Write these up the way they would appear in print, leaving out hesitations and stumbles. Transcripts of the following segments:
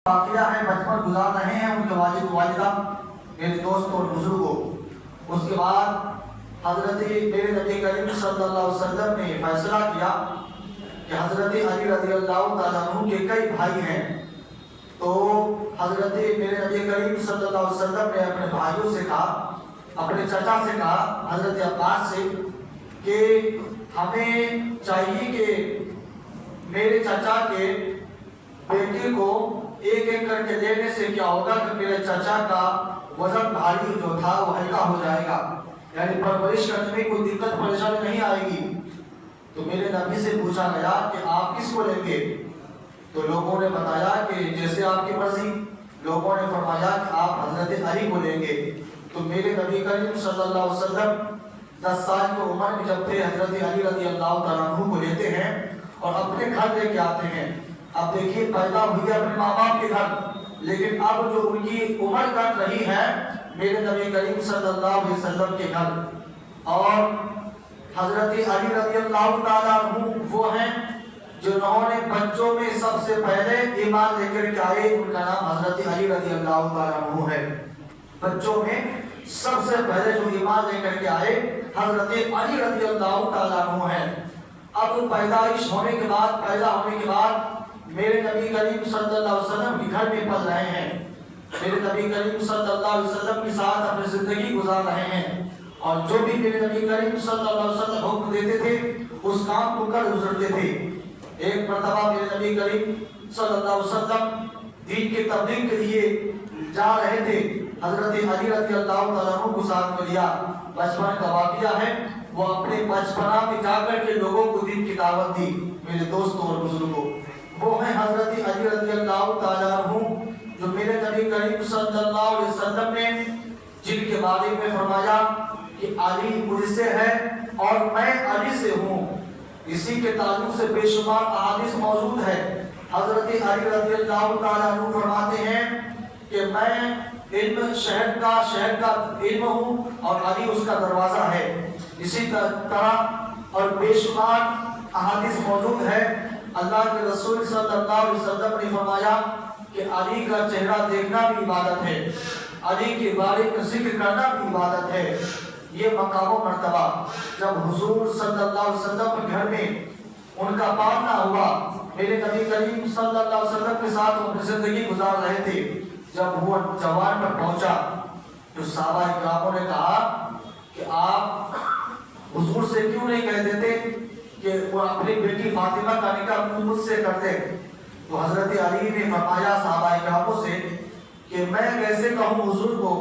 واقعہ ہے بچپن گزار رہے ہیں ان کے والد والدہ میرے دوست اور بزرگوں. اس کے بعد حضرت میرے نبی کریم صلی اللہ علیہ وسلم نے فیصلہ کیا کہ حضرت علی رضی اللہ تعالیٰ عنہ کے کئی بھائی ہیں. تو حضرت میرے نبی کریم صلی اللہ علیہ وسلم نے اپنے بھائیوں سے کہا، اپنے چچا سے کہا حضرت عباس سے کہ ہمیں چاہیے کہ میرے چچا کے بیٹے کو ایک ایک کر کے دینے سے کیا ہوگا کہ میرے چچا کا وزن بھاری جو تھا وہ ہلکا ہو جائے گا، یعنی پرورش کرنے میں کوئی دقت پریشانی نہیں آئے گی. تو میرے نبی سے پوچھا گیا کہ آپ کس کو لیں گے؟ تو لوگوں نے بتایا کہ جیسے آپ کی مرضی. لوگوں نے فرمایا کہ آپ حضرت علی کو لیں گے. تو میرے نبی کریم صلی اللہ علیہ وسلم 10 سال کی عمر میں جب تھے حضرت علی رضی اللہ تعالیٰ عنہ کو لیتے ہیں اور اپنے گھر لے کے آتے ہیں. اب دیکھیے پیدا ہوئی اپنے ماں باپ کے گھر، لیکن اب جو ان کی عمر کٹ رہی ہے میرے نبی کریم صلی اللہ علیہ وسلم کے گھر. اور حضرت علی رضی اللہ تعالیٰ عنہ وہ ہیں جنہوں نے بچوں میں سب سے پہلے ایمان لے کر کے آئے. ان کا نام حضرت علی رضی اللہ تعالیٰ عنہ ہے. بچوں میں سب سے پہلے جو ایمان لے کر کے آئے حضرت علی رضی اللہ تعالیٰ عنہ ہے. اب پیدائش ہونے کے بعد، پیدا ہونے کے بعد میرے نبی کریم صلی اللہ علیہ وسلم کے گھر میں پل رہے ہیں. میرے نبی کریم صلی اللہ علیہ وسلم کے ساتھ اپنی زندگی گزار رہے ہیں. اور جو بھی میرے نبی کریم صلی اللہ علیہ وسلم حکم دیتے تھے اس کام کو کر گزرتے تھے. ایک مرتبہ میرے نبی کریم صلی اللہ علیہ وسلم دین کی تبلیغ کے لیے جا رہے تھے. حضرت علی رضی اللہ تعالیٰ عنہ کو ساتھ میں لیا. بچپن کا واقعہ ہے، وہ اپنے بچپنا میں جا کر کے لوگوں کو دین کی دعوت دی. میرے دوستوں اور بزرگوں، وہ ہیں حضرت علی رضی اللہ تعالیٰ عنہ جو میرے نبی کریم صلی اللہ علیہ وسلم نے جن کے بارے میں فرمایا کہ علی مجھ سے ہے اور میں علی سے ہوں. اسی کے تعلق سے بے شمار احادیث موجود ہے. حضرت علی رضی اللہ تعالیٰ عنہ فرماتے ہیں کہ میں علم شہر کا علم ہوں اور علی اس کا دروازہ ہے. اسی طرح اور بے شمار احادیث موجود ہے. اللہ کے رسول صلی اللہ علیہ وسلم نے فرمایا کہ علی کا چہرہ دیکھنا بھی عبادت ہے، علی کے بارے میں ذکر کرنا بھی عبادت ہے. یہ مقام و مرتبہ جب حضور صلی اللہ علیہ وسلم کے گھر میں ان کا پالنا ہوا، میرے نبی کریم صلی اللہ علیہ وسلم کے ساتھ اپنی زندگی گزار رہے تھے. جب وہ جوان پر پہنچا تو صحابہ کراموں نے کہا کہ آپ حضور سے کیوں نہیں کہہ دیتے کہ وہ اپنی بیٹی فاطمہ کا نکاح مجھ سے کرتے؟ تو حضرت علی نے فرمایا صحابہ کراموں سے کہ میں کیسے کہوں حضور کو،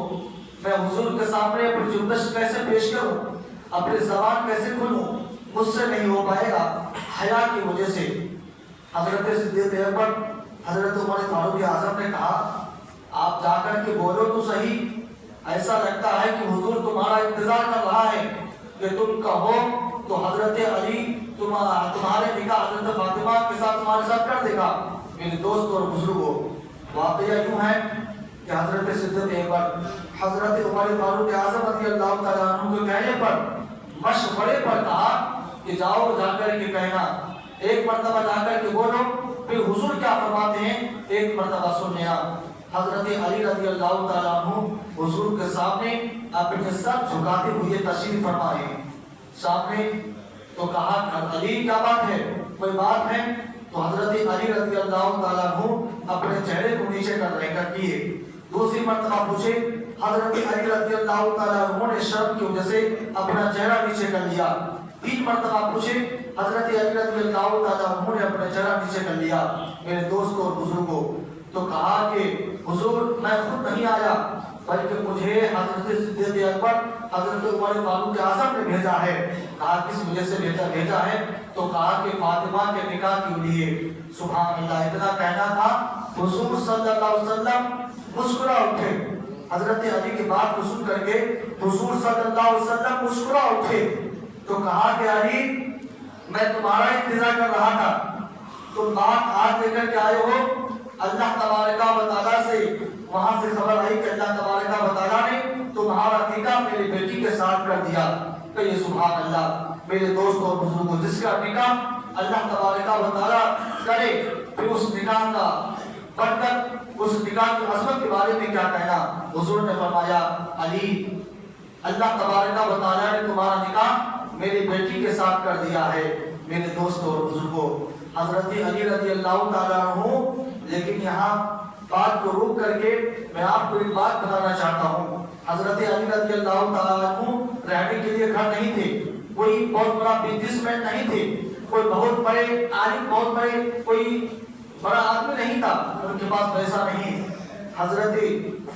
میں حضور کے سامنے اپنی جنبش کیسے پیش کروں، اپنی زبان کیسے کھولوں، مجھ سے نہیں ہو پائے گا حیا کی وجہ سے. حضرت صدیق اکبر حضرت عمر فاروق اعظم نے کہا آپ جا کر کے بولو تو صحیح، ایسا لگتا ہے کہ حضور تمہارا انتظار کر رہا ہے کہ تم کہو تو حضرت علی تمہارے نکاح حضرت فاطمہ کے ساتھ تمہارے ساتھ کر دے گا. میرے دوست اور بزرگوں، واقعہ یوں ہے کہ حضرت صدیق اکبر حضرت عمر فاروق اعظم رضی اللہ تعالیٰ عنہ کے کہنے پر مشورے پر کہا کہ جاؤ جا کر کے کہنا، ایک مرتبہ جا کر کے بولو، پھر حضور کیا فرماتے ہیں ایک مرتبہ سننا. حضرت علی رضی اللہ تعالیٰ عنہ حضور کے سامنے اپنے سر جھکاتے ہوئے تشریف فرمائے. سامنے تو کہا علی کیا بات ہے، کوئی بات ہے؟ تو حضرت علی رضی اللہ تعالیٰ عنہ اپنے چہرے کو نیچے کر رہ کر کیے. دوسری مرتبہ پوچھے حضرت علی رضی اللہ تعالیٰ عنہ نے شرم کی وجہ سے اپنا چہرہ نیچے کر لیا. 3 مرتبہ پوچھے حضرت علی رضی اللہ تعالیٰ عنہ نے اپنا چہرہ نیچے کر لیا. میرے دوستوں اور بزرگوں، تو کہا کہ حضور میں خود نہیں آیا بلکہ مجھے حضرت صدیق اکبر حضرت عمر فاروق اعظم نے بھیجا ہے. کہا کس وجہ سے بھیجا ہے؟ تو کہا کہ فاطمہ کے نکاح کے لیے. سبحان اللہ، اتنا کہنا تھا حضور صلی اللہ علیہ وسلم مسکرا اٹھے. حضرت علی کی بات کو سن کر کے حضور صلی اللہ علیہ وسلم مسکرا اٹھے. تو کہا کہ علی میں تمہارا انتظار کر رہا تھا، تم بات آج لے کر کے آئے ہو. اللہ تبارک و تعالیٰ سے وہاں سے خبر آئی کہ اللہ تبارک و تعالیٰ نے تمہارا نکاح میری بیٹی کے ساتھ کر دیا. کہیے سبحان اللہ. میرے دوستوں اور بزرگوں، جس کا نکاح اللہ تبارک و تعالیٰ کرے پھر اس نکاح کا برکت نکاح کی عظمت کے بارے میں کیا کہنا؟ حضور نے فرمایا علی اللہ تبارک و تعالیٰ نے تمہارا نکاح میری بیٹی کے ساتھ کر دیا ہے۔ میرے دوستوں اور بزرگوں، حضرت علی رضی اللہ تعالیٰ عنہ، لیکن یہاں بات کو روک کر کے میں آپ کو ایک بات بتانا چاہتا ہوں۔ حضرت علی رضی اللہ تعالیٰ عنہ رہنے کے لیے گھر نہیں تھے، کوئی بہت بڑا بزنس مین نہیں تھے، کوئی بہت بڑے عالم، بہت بڑے کوئی بڑا آدمی نہیں تھا، ان کے پاس پیسہ نہیں۔ حضرت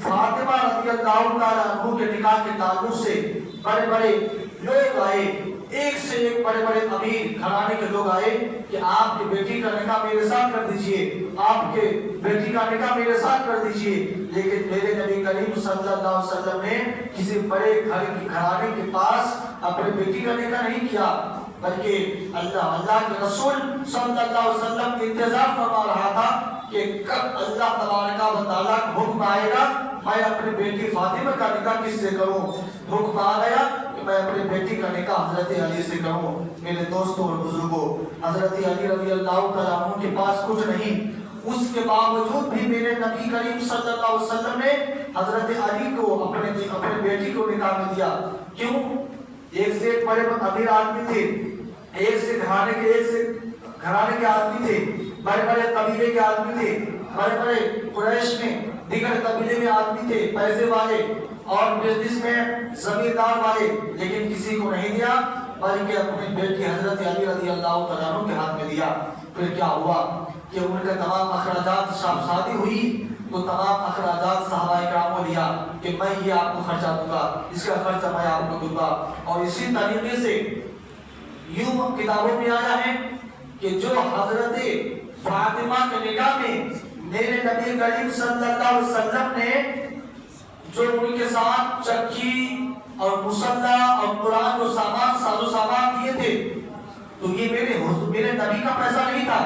فاطمہ رضی اللہ تعالیٰ عنہ کے نکاح کے تعلق سے بڑے بڑے لوگ آئے، ایک سے ایک بڑے بڑے امیر گھرانے کے لوگ آئے کہ آپ کی بیٹی کا نکاح میرے ساتھ کر دیجئے، آپ کے بیٹی کا نکاح میرے ساتھ کر دیجئے۔ لیکن میرے نبی کریم صلی اللہ علیہ وسلم نے کسی بڑے گھرانے کے پاس اپنی بیٹی کا نکاح نہیں کیا، بلکہ اللہ کے رسول صلی اللہ علیہ وسلم انتظار فرما رہا تھا کہ کب اللہ تبارک و تعالیٰ کا حکم آئے گا میں اپنی بیٹی فاطمہ کا نکاح کس سے کروں۔ حکم آ گیا کہ میں اپنی بیٹی کا نکاح حضرت علی سے کروں۔ میرے دوستوں اور بزرگوں، حضرت علی رضی اللہ تعالیٰ عنہ کے پاس کچھ نہیں، اس کے باوجود بھی میرے نبی کریم صلی اللہ علیہ وسلم نے حضرت علی کو اپنے بیٹی کو نکاح میں دیا۔ کیوں؟ ایک سے ایک بڑے امیر آدمی تھے، ایک سے گھرانے کے آدمی تھے، بڑے بڑے قبیلے کے آدمی تھے، بڑے بڑے قریش میں دیگر قبیلے میں آدمی تھے، پیسے والے اور بزنس میں زمیندار والے، لیکن کسی کو نہیں دیا بلکہ اپنی بیٹی حضرت علی رضی اللہ تعالیٰ عنہ کے ہاتھ میں دیا۔ پھر کیا ہوا کہ ان کا تمام اخراجات شادی ہوئی تو تمام اخراجات صحابہ کرام کو دیا کہ میں یہ آپ کو خرچہ دوں گا، اس کا خرچہ میں آپ کو دوں گا۔ اور اسی طریقے سے یوں کتابوں میں آیا ہے کہ جو حضرت فاطمہ کے نکاح میں میرے نبی کریم صلی اللہ علیہ وسلم نے جو ان کے ساتھ چکی اور مصلی اور قرآن جو ساز و سامان دیے تھے تو یہ میرے نبی کا پیسہ نہیں تھا،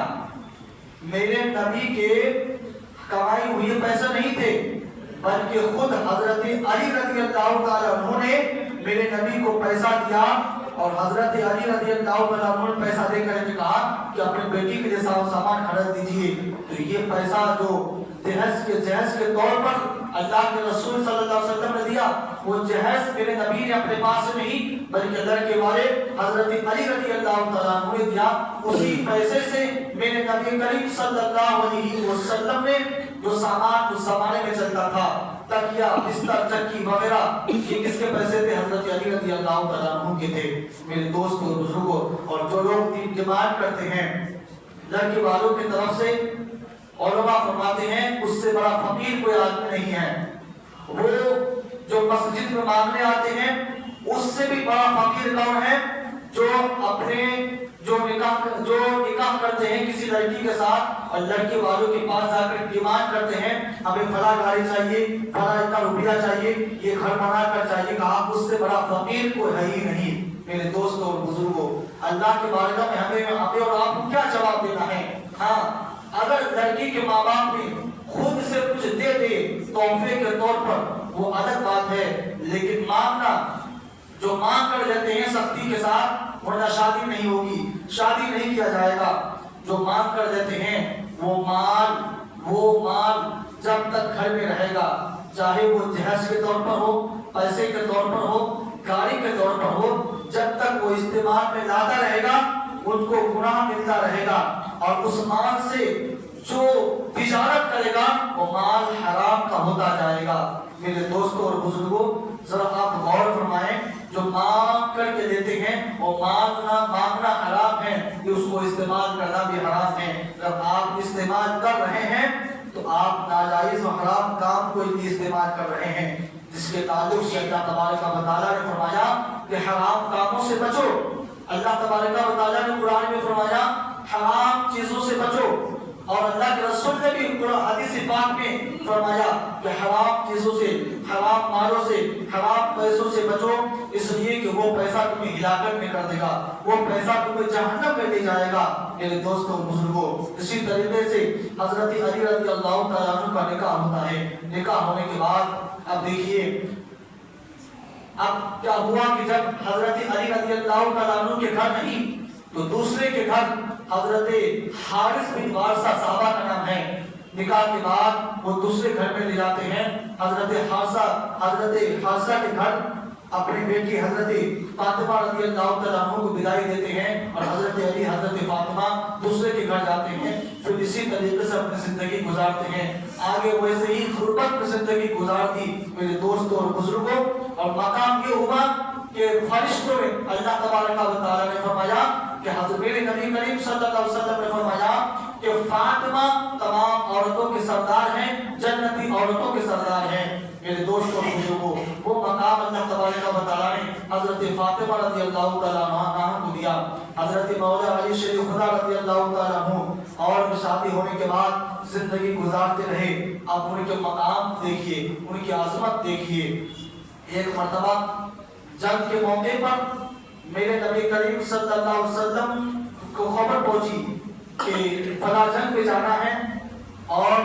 میرے نبی کے کمائی ہوئے پیسے نہیں تھے، بلکہ خود حضرت علی رضی اللہ تعالیٰ عنہ نے میرے نبی کو پیسہ دیا، اور حضرت علی رضی اللہ تعالیٰ عنہ نے پیسہ دے کر کے کہا کہ اپنے بیٹی کے لیے سامان خرید دیجیے۔ تو یہ پیسہ جو جہیز کے طور پر اللہ کے رسول صلی اللہ علیہ وسلم نے دیا، وہ جہیز میرے نبی نے اپنے پاس سے نہیں بلکہ اللہ کے والے حضرت علی رضی اللہ تعالیٰ عنہ نے دیا۔ اسی پیسے سے میرے نبی کریم صلی اللہ علیہ وسلم نے جو سامان اس زمانے میں چلتا تھا، تکیا، بستر، چکی وغیرہ، یہ کس کے پیسے تھے؟ حضرت علی رضی اللہ تعالیٰ عنہ کے تھے۔ میرے دوستوں اور بزرگوں، اور جو لوگ ڈیمانڈ کرتے ہیں لڑکی والوں کی طرف سے، علماء فرماتے ہیں اس سے بڑا فقیر کوئی آدمی نہیں ہے۔ وہ جو مسجد میں مانگنے آتے ہیں اس سے بھی بڑا فقیر کون ہے؟ جو اپنے جو نکاح کرتے ہیں کسی لڑکی کے ساتھ اور لڑکی والوں کے پاس جا کر ڈیمانڈ کرتے ہیں ہمیں فلاں گاڑی چاہیے، فلاں اتنا روپیہ چاہیے، یہ گھر بنا کر چاہیے، کہا اس سے بڑا فقیر کوئی ہے ہی نہیں۔ میرے دوستوں اور بزرگوں، اللہ کے بارگاہ میں ہمیں اور آپ کو کیا جواب دینا ہے؟ ہاں، اگر لڑکی کے ماں باپ نے خود سے کچھ دے دے تحفے کے طور پر وہ الگ بات ہے، لیکن مانگنا، جو مانگ کر لیتے ہیں سختی کے ساتھ، ورنہ شادی نہیں ہوگی، شادی نہیں کیا جائے گا۔ جو مانگ کر دیتے ہیں وہ مال جب تک گھر میں رہے گا، چاہے وہ جہیز کے طور پر ہو، پیسے کے طور پر ہو، گاڑی کے طور پر ہو، جب تک وہ استعمال میں لاتا رہے گا ان کو گناہ ملتا رہے گا، اور اس مال سے جو تجارت کرے گا وہ مال حرام کا ہوتا جائے گا۔ میرے دوستوں اور بزرگوں، ذرا آپ غور فرمائیں، جو مانگ کر کے دیتے ہیں وہ مانگنا حرام ہے، کہ اس کو استعمال کرنا بھی حرام ہے۔ جب آپ استعمال کر رہے ہیں تو آپ ناجائز و حرام کام کو استعمال کر رہے ہیں، جس کے تعلق سے اللہ تبارک و تعالیٰ نے فرمایا کہ حرام کاموں سے بچو۔ اللہ تبارک و تعالیٰ نے قرآن میں فرمایا حرام چیزوں سے بچو، اور اللہ کے رسول نے بھی حدیث پاک میں فرمایا کہ حرام چیزوں سے، حرام مالوں سے، حرام پیسوں سے بچو، اس لیے کہ وہ پیسہ تمہیں ہلاکت میں کر دے گا، وہ پیسہ تمہیں جہنم میں لے جائے گا۔ میرے دوستوں بزرگوں، اسی طریقے سے حضرت علی رضی اللہ تعالیٰ عنہ کا نکاح ہوتا ہے۔ نکاح ہونے کے بعد اب دیکھیے اب کیا ہوا کہ جب حضرت علی رضی اللہ تعالیٰ عنہ کے گھر نہیں تو دوسرے کے گھر حضرت حارث بن وارثہ صحابہ کا نام ہے، نکاح کے بعد وہ دوسرے گھر میں لے جاتے ہیں. حضرت حفصہ کے گھر اپنی بیٹی حضرت فاطمہ رضی اللہ تعالیٰ عنہ کو بدائی دیتے ہیں اور حضرت علی حضرت فاطمہ دوسرے کے گھر جاتے ہیں. پھر اسی طریقے سے اپنی زندگی گزارتے ہیں. آگے ویسے ہی غربت میں زندگی گزارتی میرے دوستوں اور بزرگوں. اور مقام یہ ہوا کہ فرشتوں نے اللہ تبارک و تعالیٰ نے فرمایا کہ حضرت میرے نبی کریم صلی اللہ علیہ وسلم نے فرمایا کہ فاطمہ تمام عورتوں کے سردار ہیں, جنتی عورتوں کے سردار ہیں. میرے دوستوں اور بزرگوں, وہ مقام اللہ تبارک و تعالیٰ نے حضرت فاطمہ رضی اللہ تعالیٰ عنہ کو دیا. حضرت مولا علی شریف خدا رضی اللہ تعالیٰ عنہ اور شادی ہونے کے بعد زندگی گزارتے رہے. آپ ان کے مقام دیکھیے, ان کی عظمت دیکھیے. ایک مرتبہ جنگ کے موقع پر میرے نبی کریم صلی اللہ علیہ وسلم کو خبر پہنچی کہ فلاں جنگ پہ جانا ہے اور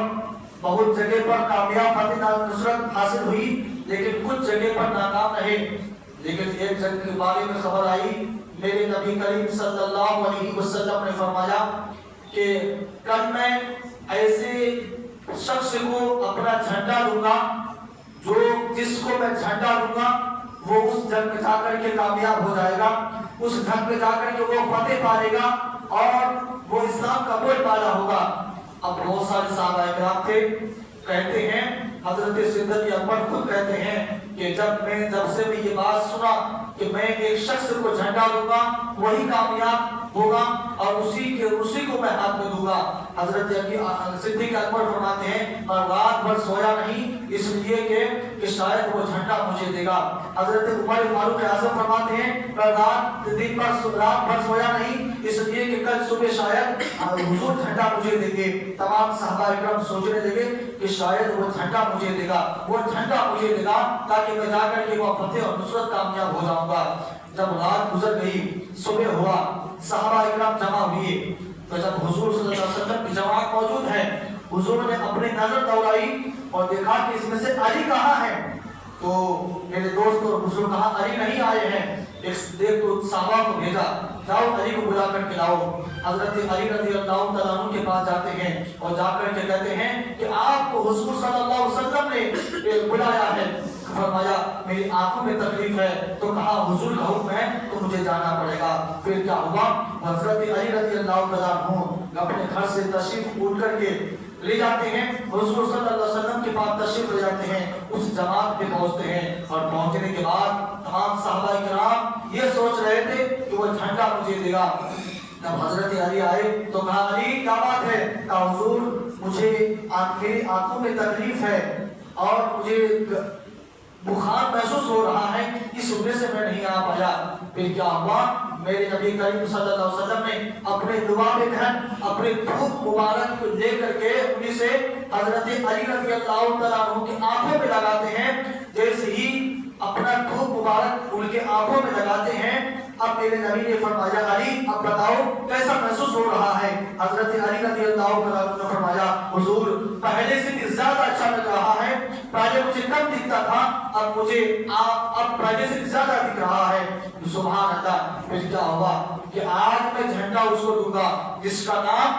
بہت جگہ پر کامیاب فتح نصرت حاصل ہوئی لیکن کچھ جگہ پر ناکام رہے. لیکن ایک جنگ کے بارے میں خبر آئی, میرے نبی کریم صلی اللہ علیہ وسلم نے فرمایا کہ کل میں ایسے شخص کو اپنا جھنڈا دوں گا جس کو میں جھنڈا دوں گا وہ اس جنگ میں جا کر کے کامیاب ہو جائے گا, اس جنگ میں جا کر کے وہ فتح پائے گا اور وہ اسلام کا بول بالا ہوگا. اب بہت سارے صحابہ کرام تھے, کہتے ہیں حضرت صدیق اکبر خود کہتے ہیں کہ جب سے میں یہ بات سنا کہ میں ایک شخص کو جھنڈا دوں گا وہی کامیاب ہوگا اور اسی کو میں ہاتھ میں دوں گا. حضرت صدیق اکبر فرماتے ہیں اور رات بھر سویا نہیں اس لیے کہ شاید وہ جھنڈا مجھے دے گا. حضرت عمر فاروق اعظم فرماتے ہیں رات بھر سویا نہیں اس لیے کہ کل صبح شاید حضور جھنڈا مجھے دیں گے. تمام صحابہ اکرام سوچنے لگے کہ شاید وہ جھنڈا مجھے دے گا تاکہ میں جا کر کے وہ فتح اور نصرت کامیاب ہو جاؤں گا. جب رات گزر گئی, صبح ہوا, صحابہ اکرام جمع ہوئے تو جب حضور صلی اللہ علیہ وسلم کی جماعت موجود ہے, حضور نے اپنی نظر دوڑائی اور دیکھا کہ اس میں سے علی کہاں ہے. تو میرے دوست اور بزرگ کہا علی نہیں آئے ہیں. ایک تو صحابہ کو بھیجا, جاؤ علی کو بلا کر کے لاؤ. حضرت علی رضی اللہ تعالیٰ عنہ کے پاس جاتے ہیں اور جا کر کے کہتے ہیں کہ آپ کو حضور صلی اللہ علیہ وسلم نے بلایا ہے. فرمایا میری آنکھوں میں تکلیف ہے. تو کہا حضور کا حکم ہے تو مجھے جانا پڑے گا. پھر کیا ہوا, حضرت علی رضی اللہ تعالیٰ عنہ اپنے گھر سے تشریف اٹھ کر کے لے جاتے ہیں, حضور صلی اللہ علیہ وسلم کے پاس تشریف لے جاتے ہیں, اس جماعت پہ پہنچتے ہیں اور پہنچنے کے بعد تمام صحابہ کرام یہ سوچ رہے تھے کہ وہ جھنڈا مجھے دے گا. جب حضرت علی آئے تو کہا علی کیا بات ہے؟ کہا حضور مجھے میری آنکھوں میں تکلیف ہے اور مجھے بخار محسوس ہو رہا ہے, اس وجہ سے میں نہیں آ پایا. پھر کیا ہوا, میرے نبی کریم صلی اللہ علیہ وسلم نے اپنے لباب دہن اپنے دھوپ مبارک کو لے کر کے انہیں سے حضرت علی رضی اللہ تعالیٰ عنہ کی آنکھوں میں لگاتے ہیں. جیسے ہی اپنا دھوپ مبارک ان کے آنکھوں میں لگاتے ہیں, اب میرے نبی نے فرمایا علی اب بتاؤ کیسا محسوس ہو رہا ہے؟ حضرت علی رضی اللہ تعالیٰ عنہ نے فرمایا حضور پہلے سے بھی زیادہ اچھا لگ رہا ہے, پہلے مجھے کم دکھتا تھا اب پہلے سے بھی زیادہ دکھ رہا ہے. سبحان اللہ. پھر کیا ہوا کہ آج میں جھنڈا اس کو دوں گا جس کا نام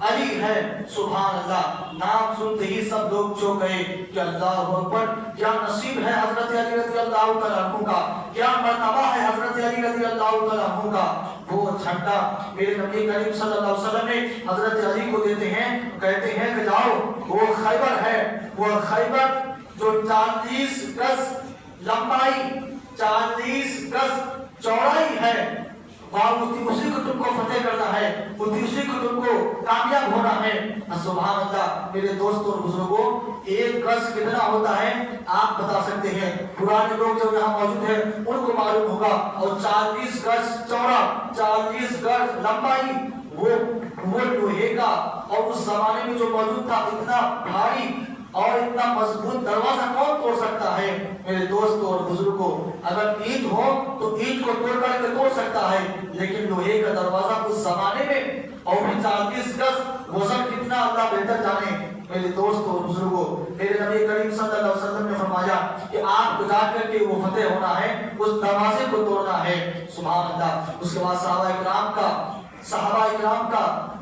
علی ہے. سبحان اللہ. نام سنتے ہی سب لوگ چونک گئے کہ اللہ اکبر, کیا نصیب ہے حضرت علی رضی اللہ تعالیٰ عنہ کا, کیا مرتبہ ہے حضرت علی رضی اللہ تعالیٰ عنہ کا. وہ جھنڈا میرے نبی کریم صلی اللہ علیہ وسلم نے حضرت علی کو دیتے ہیں, کہتے ہیں کہ جاؤ وہ خیبر ہے, وہ خیبر جو 40 گز لمبائی 40 گز چوڑائی ہے, اسی کو تم کو فتح کرنا ہے, اسی کو تم کو کامیاب ہونا ہے. سبحان اللہ. میرے دوستوں اور بزرگوں, ایک گز کتنا ہوتا ہے آپ بتا سکتے ہیں, پرانے لوگ جو یہاں موجود ہیں ان کو معلوم ہوگا. اور 40 گز چوڑا 40 گز لمبائی وہ لوہے کا, اور اس زمانے میں جو موجود تھا اتنا بھاری اور اتنا مضبوط دروازہ کون توڑ سکتا ہے؟ میرے دوستوں اور بزرگوں, اگر اینٹ ہو تو اینٹ کو توڑ کر کے توڑ سکتا ہے, لیکن لوہے کا دروازہ اس زمانے میں اور بھی 40 گز وزن کتنا اللہ بہتر جانے. میرے دوستوں اور بزرگوں, میرے نبی کریم صلی اللہ علیہ وسلم نے فرمایا کہ آپ کو جا کر کے وہ فتح ہونا ہے, اس دروازے کو توڑنا ہے. سبحان اللہ. اس کے بعد صحابہ اکرام کا